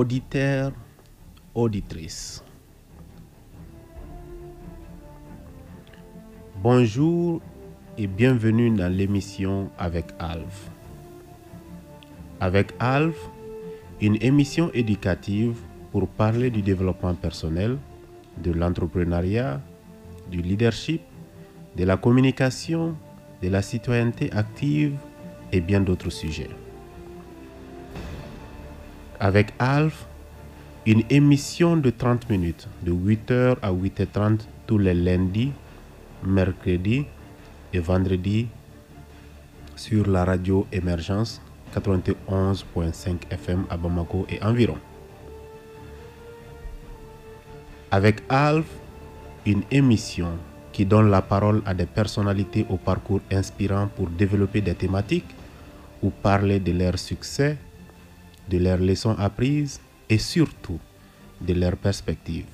Auditeurs, auditrices, bonjour et bienvenue dans l'émission Avec Alf. Avec Alf, une émission éducative pour parler du développement personnel, de l'entrepreneuriat, du leadership, de la communication, de la citoyenneté active et bien d'autres sujets. Avec Alf, une émission de 30 minutes, de 8h à 8h30 tous les lundis, mercredis et vendredis sur la radio Émergence 91.5 FM à Bamako et environ. Avec Alf, une émission qui donne la parole à des personnalités au parcours inspirant pour développer des thématiques ou parler de leurs succès, de leurs leçons apprises et surtout de leurs perspectives.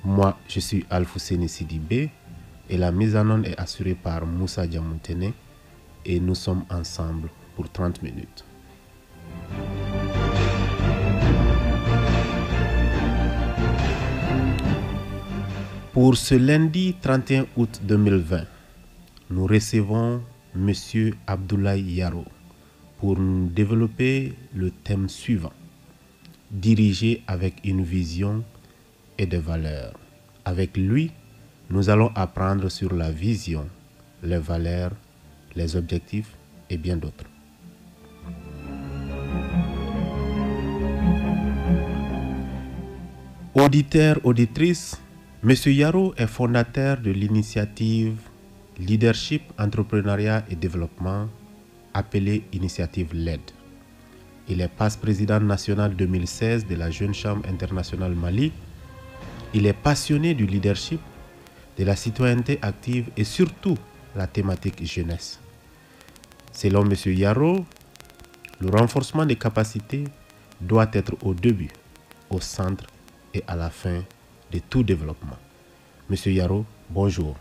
Moi, je suis Alfousseni Sidibé et la mise en onde est assurée par Moussa Diamoutene et nous sommes ensemble pour 30 minutes. Pour ce lundi 31 août 2020, nous recevons M. Abdoulaye Yaro pour nous développer le thème suivant, diriger avec une vision et des valeurs. Avec lui, nous allons apprendre sur la vision, les valeurs, les objectifs et bien d'autres. Auditeurs, auditrices, M. Yaro est fondateur de l'initiative Leadership, Entrepreneuriat et Développement, appelée Initiative LED. Il est vice-président national 2016 de la Jeune Chambre internationale Mali. Il est passionné du leadership, de la citoyenneté active et surtout la thématique jeunesse. Selon M. Yaro, le renforcement des capacités doit être au début, au centre et à la fin de tout développement. M. Yaro, bonjour.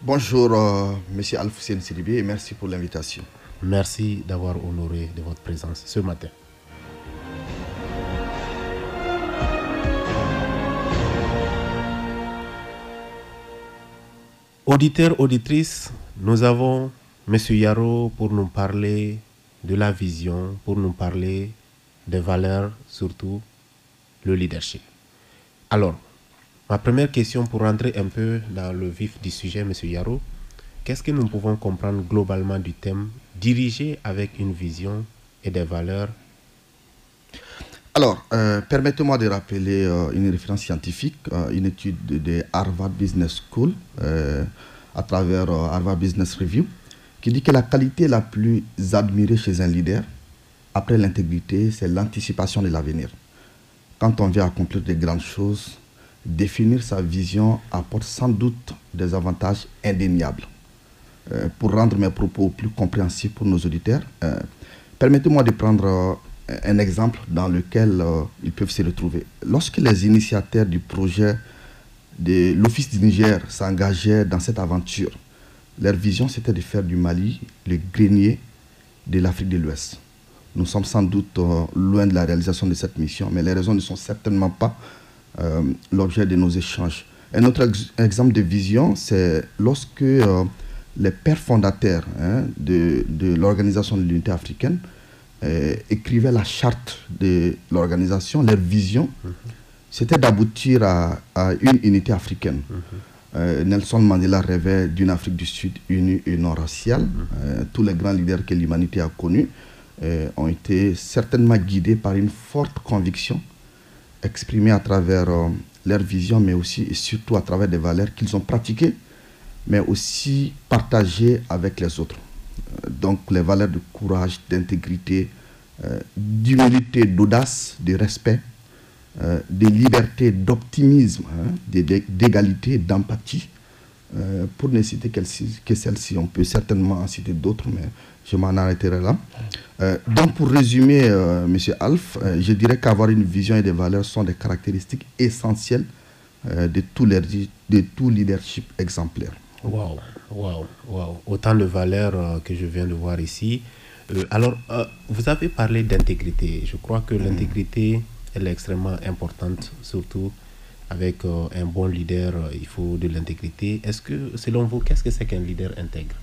Bonjour, M. Alfousseni Sidibé, et merci pour l'invitation. Merci d'avoir honoré de votre présence ce matin. Auditeurs, auditrices, nous avons M. Yaro pour nous parler de la vision, pour nous parler des valeurs, surtout le leadership. Alors, ma première question pour rentrer un peu dans le vif du sujet, M. Yaro, qu'est-ce que nous pouvons comprendre globalement du thème diriger avec une vision et des valeurs? Alors, permettez-moi de rappeler une référence scientifique, une étude de Harvard Business School à travers Harvard Business Review, qui dit que la qualité la plus admirée chez un leader, après l'intégrité, c'est l'anticipation de l'avenir. Quand on vient accomplir de grandes choses, définir sa vision apporte sans doute des avantages indéniables. Pour rendre mes propos plus compréhensibles pour nos auditeurs, permettez-moi de prendre un exemple dans lequel ils peuvent se retrouver. Lorsque les initiateurs du projet de l'Office du Niger s'engageaient dans cette aventure, leur vision c'était de faire du Mali le grenier de l'Afrique de l'Ouest. Nous sommes sans doute loin de la réalisation de cette mission, mais les raisons ne sont certainement pas l'objet de nos échanges. Un autre exemple de vision, c'est lorsque les pères fondateurs de l'Organisation de l'Unité africaine écrivaient la charte de l'organisation, leur vision, c'était d'aboutir à une unité africaine. Nelson Mandela rêvait d'une Afrique du Sud unie et non raciale. Tous les grands leaders que l'humanité a connus ont été certainement guidés par une forte conviction exprimée à travers leur vision, mais aussi et surtout à travers des valeurs qu'ils ont pratiquées, mais aussi partagées avec les autres. Donc les valeurs de courage, d'intégrité, d'humilité, d'audace, de respect, de liberté, d'optimisme, d'égalité, d'empathie. Pour ne citer que celle-ci, on peut certainement en citer d'autres, mais je m'en arrêterai là. Donc pour résumer, M. Alf, je dirais qu'avoir une vision et des valeurs sont des caractéristiques essentielles de tout leadership exemplaire. Wow. Autant de valeurs que je viens de voir ici. Alors, vous avez parlé d'intégrité. Je crois que l'intégrité, elle est extrêmement importante, surtout avec un bon leader, il faut de l'intégrité. Est-ce que, selon vous, qu'est-ce que c'est qu'un leader intègre?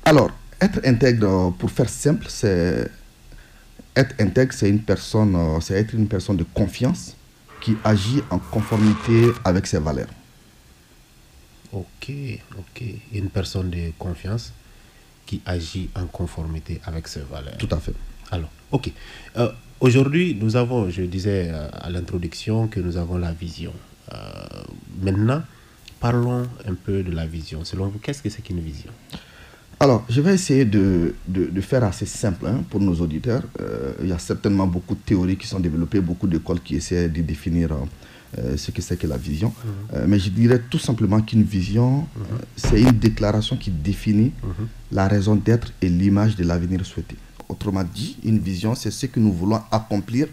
Alors, être intègre, pour faire simple, c'est être une personne de confiance qui agit en conformité avec ses valeurs. Ok. Une personne de confiance qui agit en conformité avec ses valeurs. Tout à fait. Alors, ok. Aujourd'hui, nous avons, je disais à l'introduction que nous avons la vision. Maintenant, parlons un peu de la vision. Selon vous, qu'est-ce que c'est qu'une vision? Alors, je vais essayer de faire assez simple pour nos auditeurs. Il y a certainement beaucoup de théories qui sont développées, beaucoup d'écoles qui essaient de définir ce que c'est que la vision. Mais je dirais tout simplement qu'une vision, c'est une déclaration qui définit la raison d'être et l'image de l'avenir souhaité. Autrement dit, une vision, c'est ce que nous voulons accomplir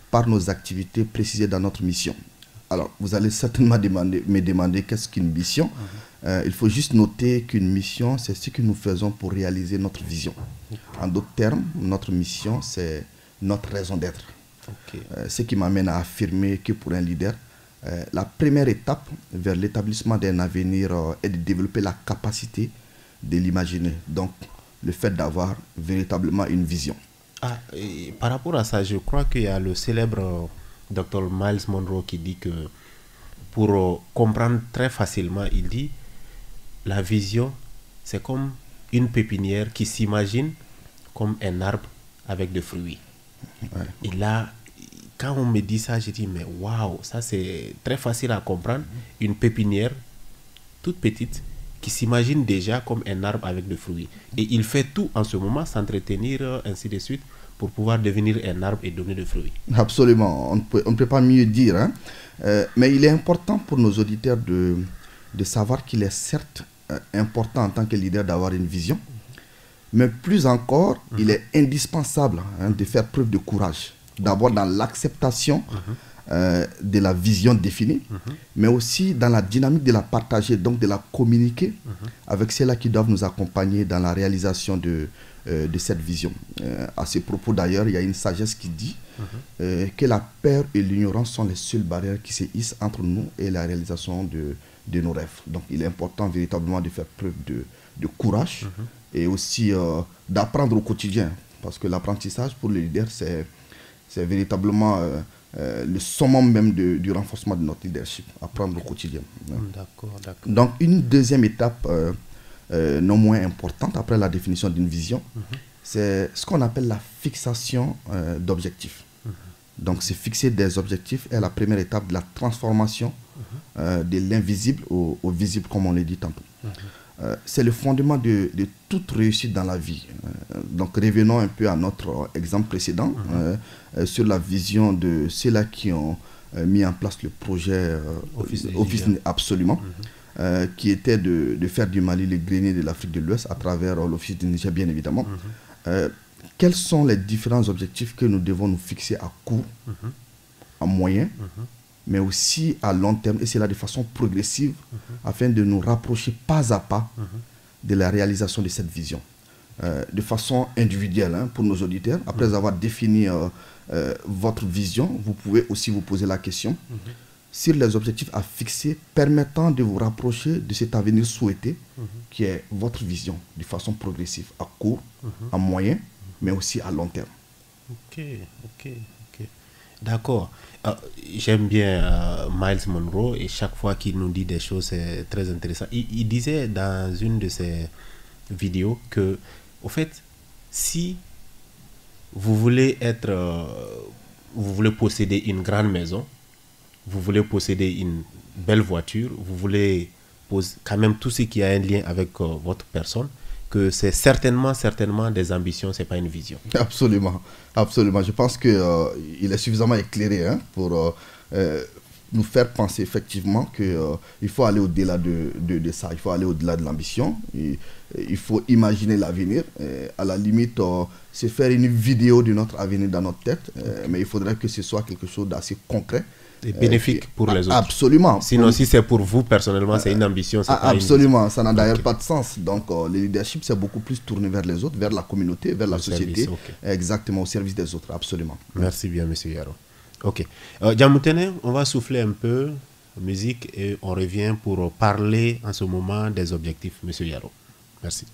par nos activités précisées dans notre mission. Alors, vous allez certainement me demander qu'est-ce qu'une mission. Il faut juste noter qu'une mission, c'est ce que nous faisons pour réaliser notre vision. En d'autres termes, notre mission, c'est notre raison d'être. Ce qui m'amène à affirmer que pour un leader, la première étape vers l'établissement d'un avenir est de développer la capacité de l'imaginer. Donc, le fait d'avoir véritablement une vision. Et par rapport à ça, je crois qu'il y a le célèbre Dr. Miles Monroe qui dit que pour comprendre très facilement, il dit la vision, c'est comme une pépinière qui s'imagine comme un arbre avec des fruits. Ouais. Et là, quand on me dit ça, je dis mais waouh, ça c'est très facile à comprendre. Une pépinière toute petite qui s'imagine déjà comme un arbre avec des fruits. Et il fait tout en ce moment, s'entretenir, ainsi de suite, pour pouvoir devenir un arbre et donner des fruits. Absolument, on ne peut pas mieux dire. Mais il est important pour nos auditeurs de savoir qu'il est certes important en tant que leader d'avoir une vision, mais plus encore, il est indispensable de faire preuve de courage. D'abord dans l'acceptation de la vision définie, mais aussi dans la dynamique de la partager, donc de la communiquer avec ceux-là qui doivent nous accompagner dans la réalisation de cette vision. À ce propos d'ailleurs, il y a une sagesse qui dit que la peur et l'ignorance sont les seules barrières qui se hissent entre nous et la réalisation de nos rêves. Donc il est important véritablement de faire preuve de courage et aussi d'apprendre au quotidien, parce que l'apprentissage pour le leader, c'est véritablement le summum même du renforcement de notre leadership, apprendre au quotidien. D'accord. Donc une deuxième étape non moins importante après la définition d'une vision, c'est ce qu'on appelle la fixation d'objectifs. Donc c'est fixer des objectifs est la première étape de la transformation de l'invisible au visible, comme on l'a dit tantôt. C'est le fondement de toute réussite dans la vie. Donc revenons un peu à notre exemple précédent sur la vision de ceux-là qui ont mis en place le projet Office absolument, qui était de faire du Mali le grenier de l'Afrique de l'Ouest à travers l'Office du Niger, bien évidemment. Quels sont les différents objectifs que nous devons nous fixer à court, à moyen, mais aussi à long terme, et c'est là de façon progressive, afin de nous rapprocher pas à pas de la réalisation de cette vision. De façon individuelle, pour nos auditeurs, après avoir défini votre vision, vous pouvez aussi vous poser la question sur les objectifs à fixer permettant de vous rapprocher de cet avenir souhaité, qui est votre vision, de façon progressive, à court, à moyen, mais aussi à long terme. Ok. D'accord. J'aime bien Miles Monroe, et chaque fois qu'il nous dit des choses, c'est très intéressant. Il disait dans une de ses vidéos que, au fait, si vous voulez vous voulez posséder une grande maison, vous voulez posséder une belle voiture, vous voulez quand même tout ce qui a un lien avec votre personne, que c'est certainement des ambitions, c'est pas une vision. Absolument. Je pense qu'il est suffisamment éclairé pour nous faire penser effectivement qu'il faut aller au-delà de ça, il faut aller au-delà de l'ambition, il faut imaginer l'avenir, à la limite, c'est faire une vidéo de notre avenir dans notre tête, mais il faudrait que ce soit quelque chose d'assez concret. Et bénéfique pour les autres. Absolument. Sinon, si c'est pour vous personnellement, c'est une ambition. Absolument, ça n'a d'ailleurs pas de sens. Donc, le leadership, c'est beaucoup plus tourné vers les autres, vers la communauté, vers la société. Service, exactement, au service des autres, absolument. Merci bien, M. Yaro. Ok. Djamoutene, on va souffler un peu, musique, et on revient pour parler en ce moment des objectifs, M. Yaro. Merci.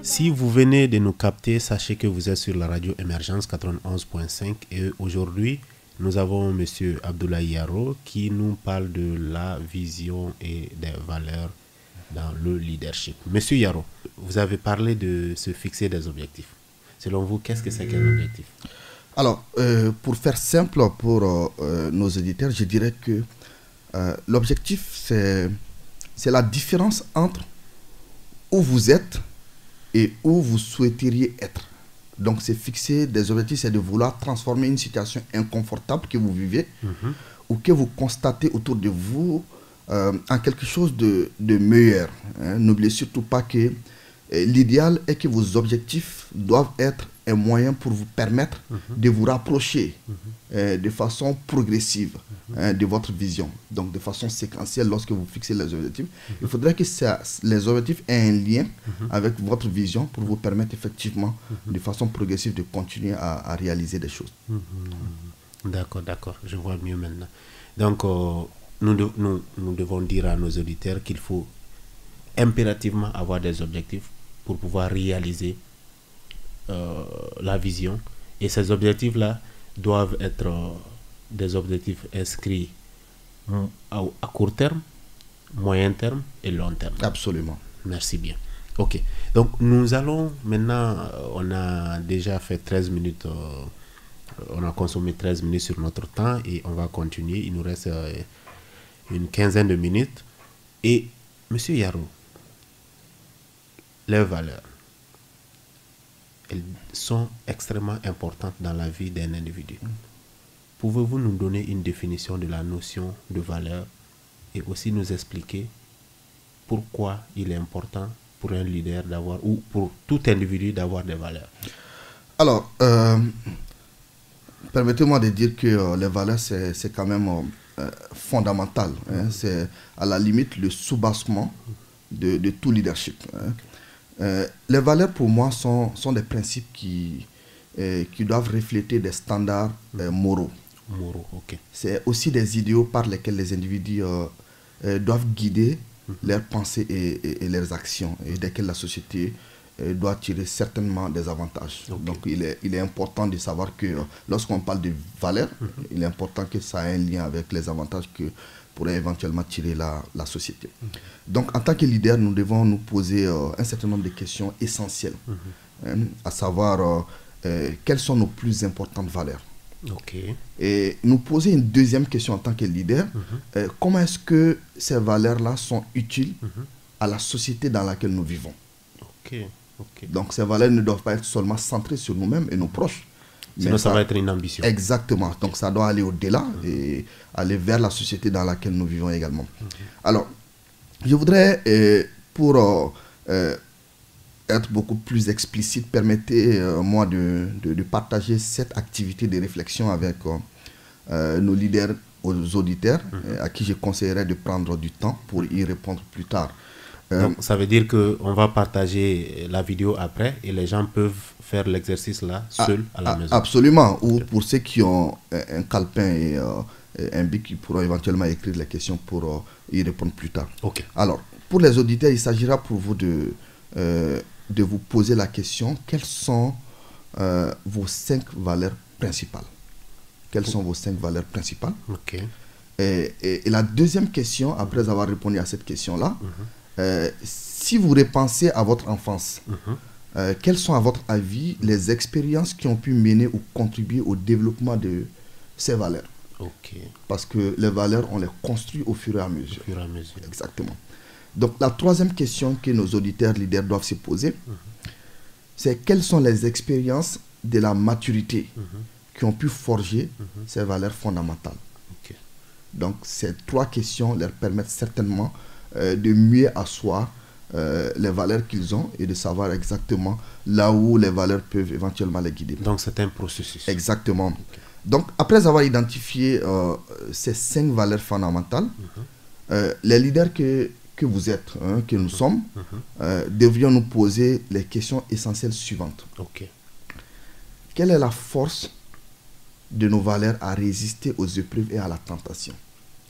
Si vous venez de nous capter, sachez que vous êtes sur la radio Émergence 91.5 et aujourd'hui, nous avons M. Abdoulaye Yaro qui nous parle de la vision et des valeurs dans le leadership. Monsieur Yaro, vous avez parlé de se fixer des objectifs. Selon vous, qu'est-ce que c'est qu'un objectif? Alors, pour faire simple pour nos éditeurs, je dirais que l'objectif, c'est la différence entre où vous êtes et où vous souhaiteriez être. Donc, c'est fixer des objectifs, c'est de vouloir transformer une situation inconfortable que vous vivez ou que vous constatez autour de vous en quelque chose de meilleur. N'oubliez surtout pas que l'idéal est que vos objectifs doivent être un moyen pour vous permettre de vous rapprocher de façon progressive de votre vision. Donc, de façon séquentielle, lorsque vous fixez les objectifs, il faudrait que les objectifs aient un lien avec votre vision pour vous permettre effectivement, de façon progressive, de continuer à réaliser des choses. D'accord, d'accord. Je vois mieux maintenant. Donc, nous devons dire à nos auditeurs qu'il faut impérativement avoir des objectifs pour pouvoir réaliser la vision. Et ces objectifs-là doivent être des objectifs inscrits à court terme, moyen terme et long terme. Absolument. Merci bien. Ok. Donc, nous allons maintenant, on a déjà fait 13 minutes, on a consommé 13 minutes sur notre temps et on va continuer. Il nous reste une quinzaine de minutes. Et, Monsieur Yaro, les valeurs, elles sont extrêmement importantes dans la vie d'un individu. Pouvez-vous nous donner une définition de la notion de valeur et aussi nous expliquer pourquoi il est important pour un leader d'avoir, ou pour tout individu d'avoir des valeurs? Alors, permettez-moi de dire que les valeurs, c'est quand même fondamental. C'est à la limite le soubassement de tout leadership. Les valeurs, pour moi, sont des principes qui doivent refléter des standards moraux. Okay. C'est aussi des idéaux par lesquels les individus doivent guider leurs pensées et leurs actions, et desquels la société doit tirer certainement des avantages. Okay. Donc, il est important de savoir que lorsqu'on parle de valeurs, il est important que ça ait un lien avec les avantages que pourrait éventuellement tirer la société. Donc, en tant que leader, nous devons nous poser un certain nombre de questions essentielles, à savoir quelles sont nos plus importantes valeurs. Okay. Et nous poser une deuxième question en tant que leader, comment est-ce que ces valeurs-là sont utiles à la société dans laquelle nous vivons. Okay. Donc, ces valeurs ne doivent pas être seulement centrées sur nous-mêmes et nos proches. Sinon, ça va être une ambition. Exactement. Donc, ça doit aller au-delà et aller vers la société dans laquelle nous vivons également. Alors, je voudrais, pour être beaucoup plus explicite, permettez-moi de partager cette activité de réflexion avec nos leaders, aux auditeurs, à qui je conseillerais de prendre du temps pour y répondre plus tard. Donc, ça veut dire qu'on va partager la vidéo après et les gens peuvent faire l'exercice là, seuls à la maison. Absolument. Ou pour ceux qui ont un calepin et un bic, qui pourront éventuellement écrire les questions pour y répondre plus tard. Okay. Alors, pour les auditeurs, il s'agira pour vous de vous poser la question, quelles sont vos 5 valeurs principales? Quelles sont vos 5 valeurs principales? Ok. Et la deuxième question, après avoir répondu à cette question-là, si vous repensez à votre enfance, quelles sont à votre avis les expériences qui ont pu mener ou contribuer au développement de ces valeurs? Ok. Parce que les valeurs, on les construit au fur et à mesure. Au fur et à mesure. Exactement. Donc la troisième question que nos auditeurs leaders doivent se poser, c'est quelles sont les expériences de la maturité qui ont pu forger ces valeurs fondamentales. Ok. Donc ces 3 questions leur permettent certainement de mieux asseoir les valeurs qu'ils ont et de savoir exactement là où les valeurs peuvent éventuellement les guider. Donc c'est un processus. Exactement. Okay. Donc après avoir identifié ces 5 valeurs fondamentales, les leaders que vous êtes, que nous sommes, devrions nous poser les questions essentielles suivantes. Ok. Quelle est la force de nos valeurs à résister aux épreuves et à la tentation?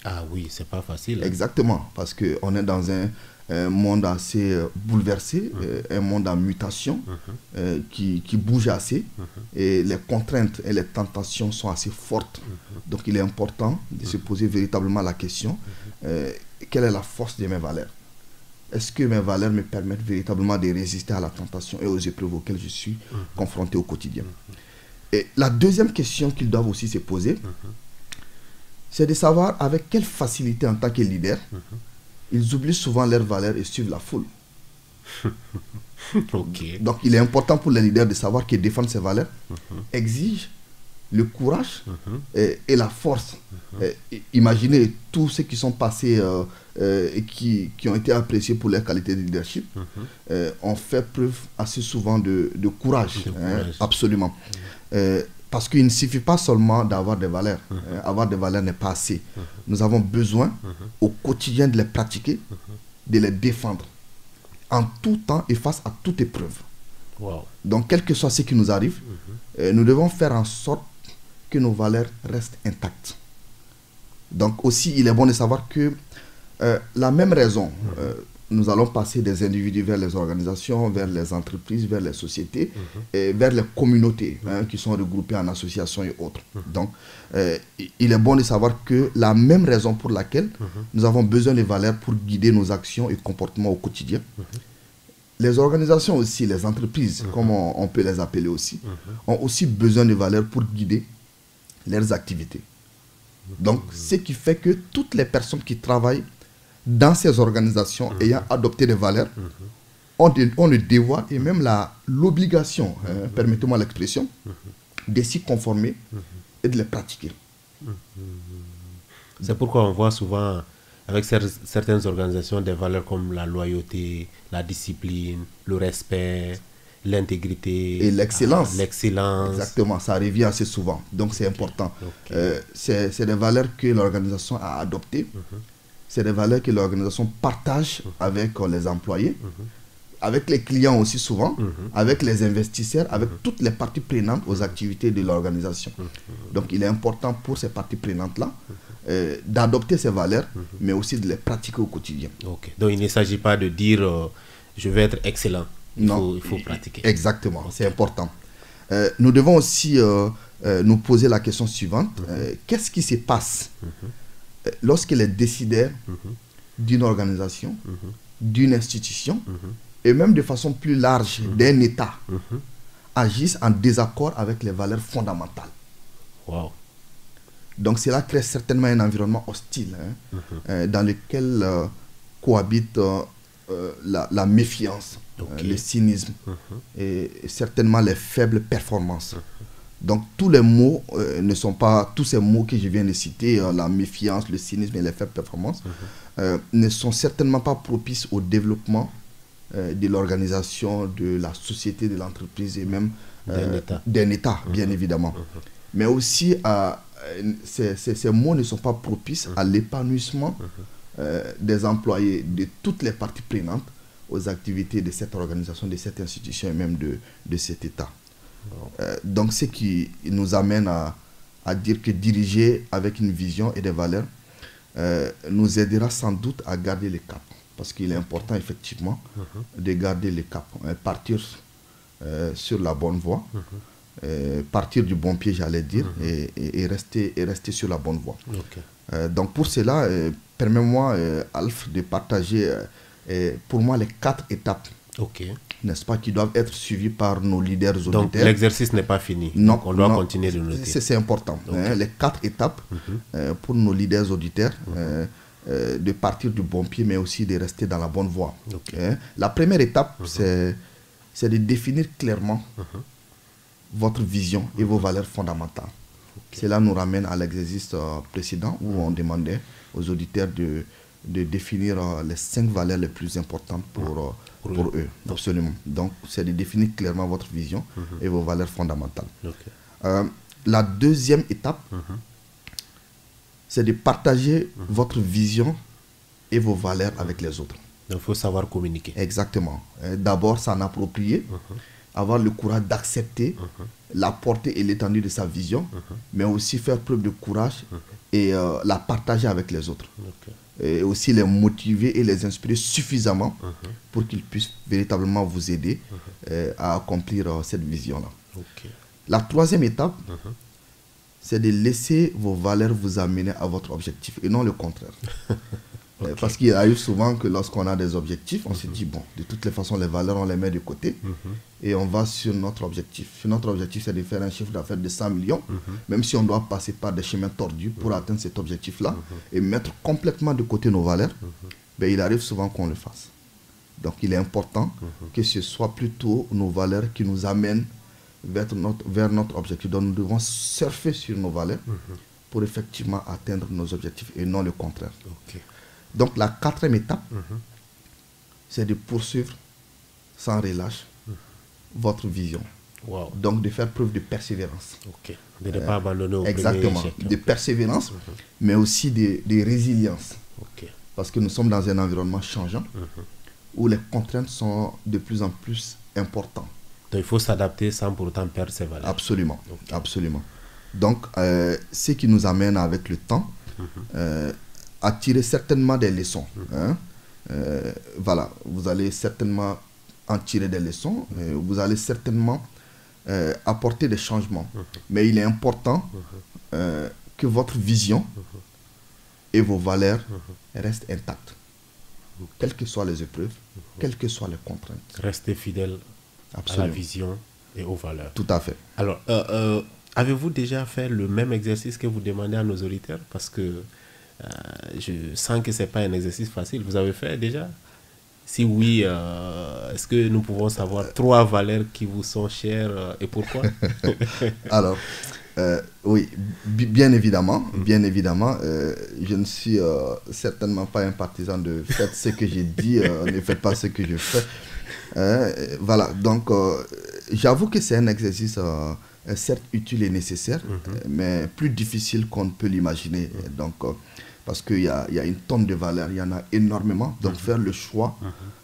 Ah oui, c'est pas facile. Exactement, parce qu'on est dans un monde assez bouleversé, un monde en mutation qui bouge assez, et les contraintes et les tentations sont assez fortes. Donc il est important de se poser véritablement la question, quelle est la force de mes valeurs? Est-ce que mes valeurs me permettent véritablement de résister à la tentation et aux épreuves auxquelles je suis confronté au quotidien? Et la deuxième question qu'ils doivent aussi se poser, c'est de savoir avec quelle facilité en tant que leader, ils oublient souvent leurs valeurs et suivent la foule. Ok. Donc il est important pour les leaders de savoir que défendre ses valeurs exige le courage et la force. Imaginez tous ceux qui sont passés et qui ont été appréciés pour leur qualité de leadership, ont fait preuve assez souvent de courage. Absolument. Parce qu'il ne suffit pas seulement d'avoir des valeurs. Avoir des valeurs n'est pas assez. Nous avons besoin au quotidien de les pratiquer, de les défendre en tout temps et face à toute épreuve. Wow. Donc, quel que soit ce qui nous arrive, nous devons faire en sorte que nos valeurs restent intactes. Donc aussi, il est bon de savoir que la même raison, nous allons passer des individus vers les organisations, vers les entreprises, vers les sociétés, et vers les communautés qui sont regroupées en associations et autres. Donc, il est bon de savoir que la même raison pour laquelle nous avons besoin de valeurs pour guider nos actions et comportements au quotidien, les organisations aussi, les entreprises, comme on peut les appeler aussi, ont aussi besoin de valeurs pour guider leurs activités. Donc, ce qui fait que toutes les personnes qui travaillent dans ces organisations ayant adopté des valeurs ont le devoir et même l'obligation, permettez-moi l'expression, de s'y conformer et de les pratiquer. C'est pourquoi on voit souvent avec certaines organisations des valeurs comme la loyauté, la discipline, le respect, l'intégrité et l'excellence. L'excellence. Exactement, ça revient assez souvent. Donc c'est important. C'est des valeurs que l'organisation a adoptées. C'est des valeurs que l'organisation partage avec les employés, avec les clients aussi souvent, avec les investisseurs, avec toutes les parties prenantes aux activités de l'organisation. Donc il est important pour ces parties prenantes-là d'adopter ces valeurs, mais aussi de les pratiquer au quotidien. Okay. Donc il ne s'agit pas de dire je vais être excellent. Il faut pratiquer. Exactement, c'est important. Nous devons aussi nous poser la question suivante. Qu'est-ce qui se passe lorsque les décideurs d'une organisation, d'une institution, et même de façon plus large d'un État, agissent en désaccord avec les valeurs fondamentales? Wow. Donc cela crée certainement un environnement hostile dans lequel cohabite la méfiance, le cynisme et certainement les faibles performances. Donc tous les mots ne sont pas, tous ces mots que je viens de citer, la méfiance, le cynisme et les faibles performances, ne sont certainement pas propices au développement de l'organisation, de la société, de l'entreprise et même d'un État, bien évidemment. Mais aussi, ces mots ne sont pas propices à l'épanouissement des employés, de toutes les parties prenantes aux activités de cette organisation, de cette institution et même de cet État. Donc, ce qui nous amène à dire que diriger avec une vision et des valeurs nous aidera sans doute à garder le cap. parce qu'il est important effectivement de garder le cap, partir sur la bonne voie, partir du bon pied, j'allais dire, et rester sur la bonne voie. Okay. Donc pour cela, permets-moi, Alf, de partager pour moi les 4 étapes, n'est-ce pas, qui doivent être suivies par nos leaders auditeurs. Donc l'exercice n'est pas fini, non, donc on doit continuer de noter. C'est important, les 4 étapes pour nos leaders auditeurs, de partir du bon pied, mais aussi de rester dans la bonne voie. La première étape, c'est de définir clairement votre vision et vos valeurs fondamentales. Cela nous ramène à l'exercice précédent où on demandait aux auditeurs de définir les 5 valeurs les plus importantes pour eux. Absolument. Donc, c'est de définir clairement votre vision et vos valeurs fondamentales. La deuxième étape, c'est de partager votre vision et vos valeurs avec les autres. Donc, il faut savoir communiquer. Exactement. D'abord, s'en approprier, avoir le courage d'accepter la portée et l'étendue de sa vision, mais aussi faire preuve de courage et la partager avec les autres. Et aussi les motiver et les inspirer suffisamment pour qu'ils puissent véritablement vous aider à accomplir cette vision-là. La troisième étape, c'est de laisser vos valeurs vous amener à votre objectif et non le contraire. Parce qu'il arrive souvent que lorsqu'on a des objectifs, on se dit, bon, de toutes les façons, les valeurs, on les met de côté et on va sur notre objectif. Notre objectif, c'est de faire un chiffre d'affaires de 100 millions, même si on doit passer par des chemins tordus pour atteindre cet objectif-là et mettre complètement de côté nos valeurs, ben, il arrive souvent qu'on le fasse. Donc, il est important que ce soit plutôt nos valeurs qui nous amènent vers notre objectif. Donc, nous devons surfer sur nos valeurs pour effectivement atteindre nos objectifs et non le contraire. Donc la quatrième étape, c'est de poursuivre sans relâche votre vision. Donc de faire preuve de persévérance. De ne pas abandonner au exactement, premier échec. De persévérance, mais aussi de résilience. Parce que nous sommes dans un environnement changeant où les contraintes sont de plus en plus importantes. Donc il faut s'adapter sans pour autant perdre ses valeurs. Absolument, absolument. Donc ce qui nous amène avec le temps à tirer certainement des leçons. Voilà, vous allez certainement en tirer des leçons, vous allez certainement apporter des changements. Mais il est important que votre vision et vos valeurs restent intactes, quelles que soient les épreuves, quelles que soient les contraintes. Restez fidèle à la vision et aux valeurs. Tout à fait. Alors, avez-vous déjà fait le même exercice que vous demandez à nos auditeurs? Parce que je sens que ce n'est pas un exercice facile. Vous avez fait déjà? Si oui, est-ce que nous pouvons savoir 3 valeurs qui vous sont chères et pourquoi? Alors, oui, bien évidemment, je ne suis certainement pas un partisan de faites ce que j'ai dit, ne faites pas ce que je fais. Voilà, donc j'avoue que c'est un exercice certes utile et nécessaire, mais plus difficile qu'on ne peut l'imaginer. Donc, parce qu'il y a une tonne de valeurs, il y en a énormément. Donc faire le choix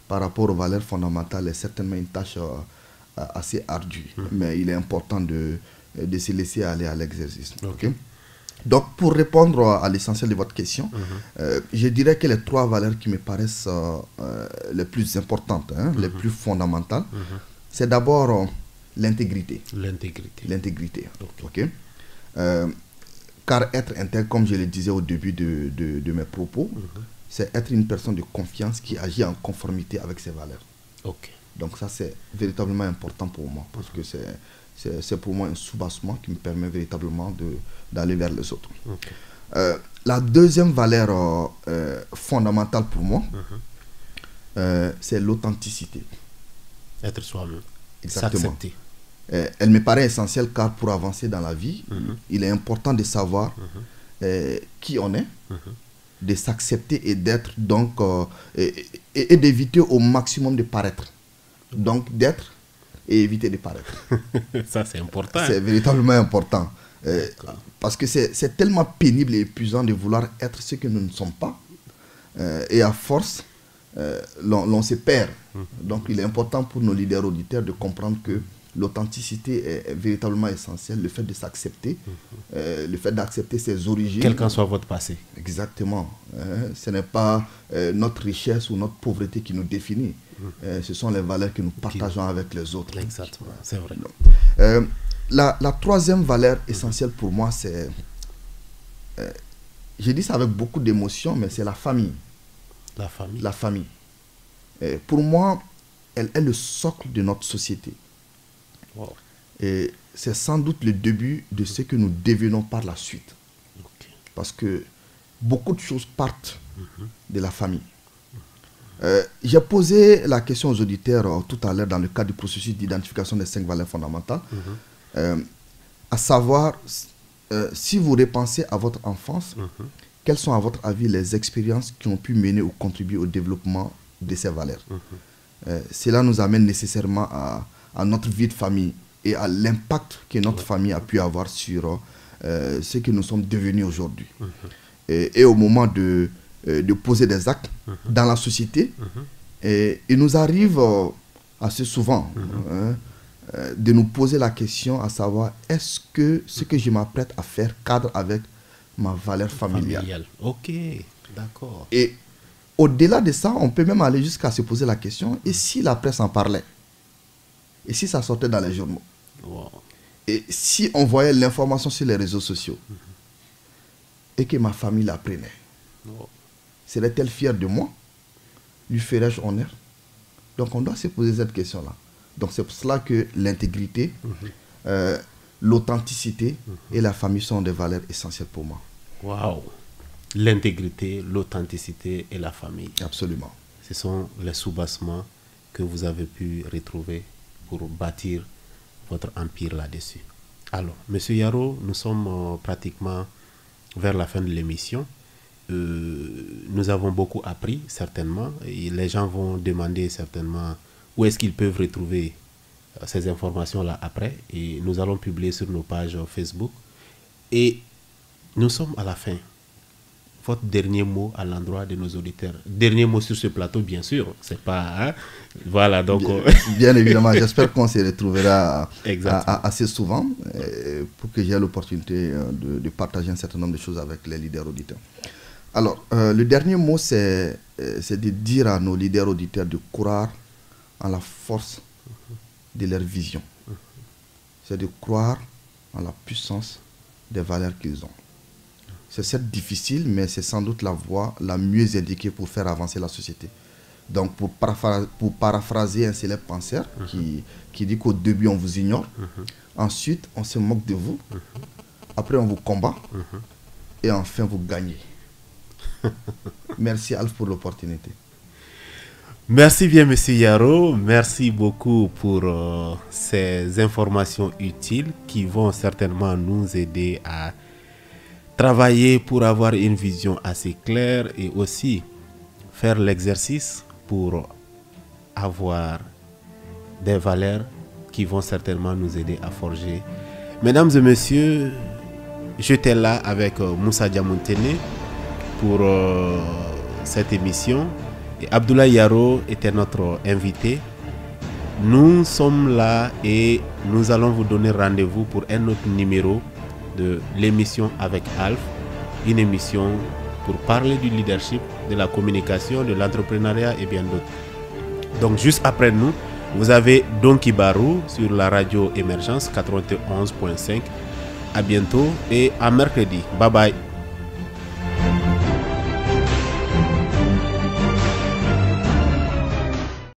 par rapport aux valeurs fondamentales est certainement une tâche assez ardue. Mais il est important de se laisser aller à l'exercice. Donc pour répondre à l'essentiel de votre question, je dirais que les 3 valeurs qui me paraissent les plus importantes, les plus fondamentales, c'est d'abord l'intégrité. L'intégrité. Car être intègre, comme je le disais au début de mes propos, c'est être une personne de confiance qui agit en conformité avec ses valeurs. Donc ça, c'est véritablement important pour moi, parce que c'est pour moi un soubassement qui me permet véritablement d'aller vers les autres. La deuxième valeur fondamentale pour moi, c'est l'authenticité. Être soi-même. Exactement. S'accepter. Elle me paraît essentielle car pour avancer dans la vie, il est important de savoir qui on est, de s'accepter et d'être donc et d'éviter au maximum de paraître. Donc d'être et éviter de paraître. Ça c'est important. C'est véritablement important. Parce que c'est tellement pénible et épuisant de vouloir être ce que nous ne sommes pas. Et à force, l'on se perd. Donc il est important pour nos leaders auditeurs de comprendre que l'authenticité est véritablement essentielle, le fait de s'accepter, le fait d'accepter ses origines. Quel qu'en soit votre passé. Exactement. Ce n'est pas notre richesse ou notre pauvreté qui nous définit. Ce sont les valeurs que nous partageons avec les autres. Exactement, c'est vrai. La troisième valeur essentielle pour moi, c'est... je dis ça avec beaucoup d'émotion, mais c'est la famille. La famille. La famille. Pour moi, elle est le socle de notre société. Wow. Et c'est sans doute le début de ce que nous devenons par la suite. Okay. Parce que beaucoup de choses partent de la famille. J'ai posé la question aux auditeurs tout à l'heure dans le cadre du processus d'identification des 5 valeurs fondamentales, à savoir, si vous repensez à votre enfance, quelles sont à votre avis les expériences qui ont pu mener ou contribuer au développement de ces valeurs. Cela nous amène nécessairement à notre vie de famille et à l'impact que notre famille a pu avoir sur ce que nous sommes devenus aujourd'hui. Et au moment de poser des actes dans la société, et il nous arrive assez souvent de nous poser la question à savoir, est-ce que ce que je m'apprête à faire cadre avec ma valeur familiale. Ok, d'accord. Et au-delà de ça, on peut même aller jusqu'à se poser la question, et si la presse en parlait? Et si ça sortait dans les journaux? Wow. Et si on voyait l'information sur les réseaux sociaux et que ma famille l'apprenait? Wow. Serait-elle fière de moi? Lui ferais-je honneur? Donc on doit se poser cette question-là. Donc c'est pour cela que l'intégrité, l'authenticité et la famille sont des valeurs essentielles pour moi. Waouh! L'intégrité, l'authenticité et la famille. Absolument. Ce sont les sous-bassements que vous avez pu retrouver pour bâtir votre empire là-dessus. Alors, Monsieur Yaro, nous sommes pratiquement vers la fin de l'émission. Nous avons beaucoup appris, certainement. Et les gens vont demander certainement où est-ce qu'ils peuvent retrouver ces informations-là après. Et nous allons publier sur nos pages Facebook. Et nous sommes à la fin. Votre dernier mot à l'endroit de nos auditeurs. Dernier mot sur ce plateau, bien sûr. C'est pas... Hein? Voilà, donc... Bien évidemment, j'espère qu'on se retrouvera assez souvent pour que j'ai l'opportunité de partager un certain nombre de choses avec les leaders auditeurs. Alors, le dernier mot, c'est de dire à nos leaders auditeurs de croire en la force de leur vision. C'est de croire en la puissance des valeurs qu'ils ont. C'est certes difficile, mais c'est sans doute la voie la mieux indiquée pour faire avancer la société. Donc, pour paraphraser un célèbre penseur qui dit qu'au début, on vous ignore, ensuite, on se moque de vous, après, on vous combat, et enfin, vous gagnez. Merci, Alf, pour l'opportunité. Merci bien, Monsieur Yaro. Merci beaucoup pour ces informations utiles qui vont certainement nous aider à travailler pour avoir une vision assez claire et aussi faire l'exercice pour avoir des valeurs qui vont certainement nous aider à forger. Mesdames et messieurs, j'étais là avec Moussa Diamontene pour cette émission et Abdoulaye Yaro était notre invité. Nous sommes là et nous allons vous donner rendez-vous pour un autre numéro de l'émission avec Alf, une émission pour parler du leadership, de la communication, de l'entrepreneuriat et bien d'autres. Donc juste après nous, vous avez Don Kibarou sur la radio Émergence 91.5. À bientôt et à mercredi. Bye bye.